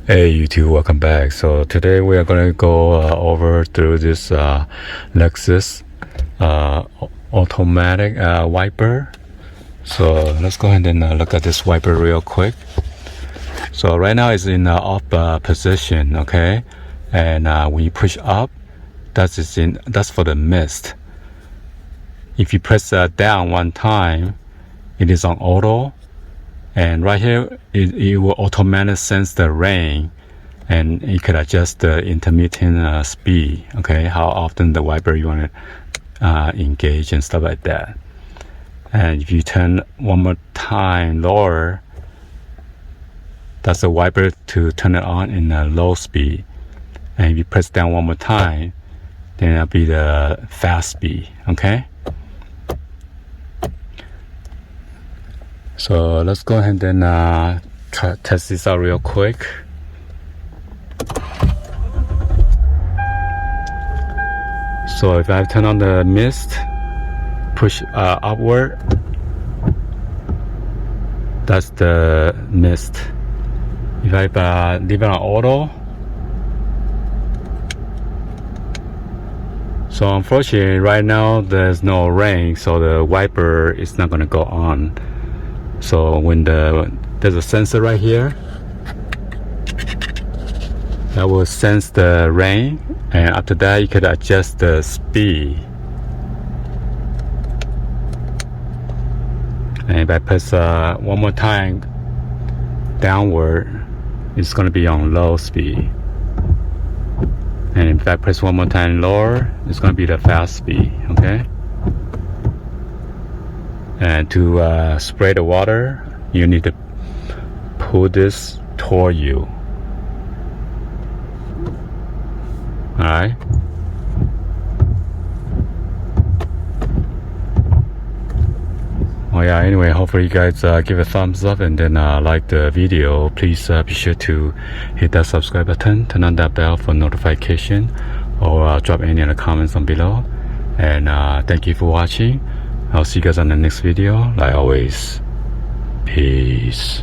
Hey YouTube, welcome back. So today we are going to go over through this LEXUS automatic wiper. So let's go ahead and look at this wiper real quick. So right now it's in off position, okay? And when you push up, that's for the mist. If you press down one time, it is on auto. And right here, it will automatically sense the rain, and you could adjust the intermittent speed, okay? How often the wiper you want to engage and stuff like that. And if you turn one more time lower, that's the wiper to turn it on in a low speed. And if you press down one more time, then that'll be the fast speed, okay? So let's go ahead and test this out real quick. So if I turn on the mist, push upward, that's the mist. If I leave it on auto, so unfortunately right now there's no rain, so the wiper is not going to go on. So when there's a sensor right here that will sense the rain, and after that you could adjust the speed. And if I press one more time downward, it's going to be on low speed. And if I press one more time lower, it's going to be the fast speed, okay? And to spray the water, you need to pull this toward you. Alright. Oh yeah, anyway, hopefully you guys give a thumbs up and then like the video. Please be sure to hit that subscribe button, turn on that bell for notification, or drop any other comments on below. And thank you for watching. I'll see you guys on the next video. Like always, peace.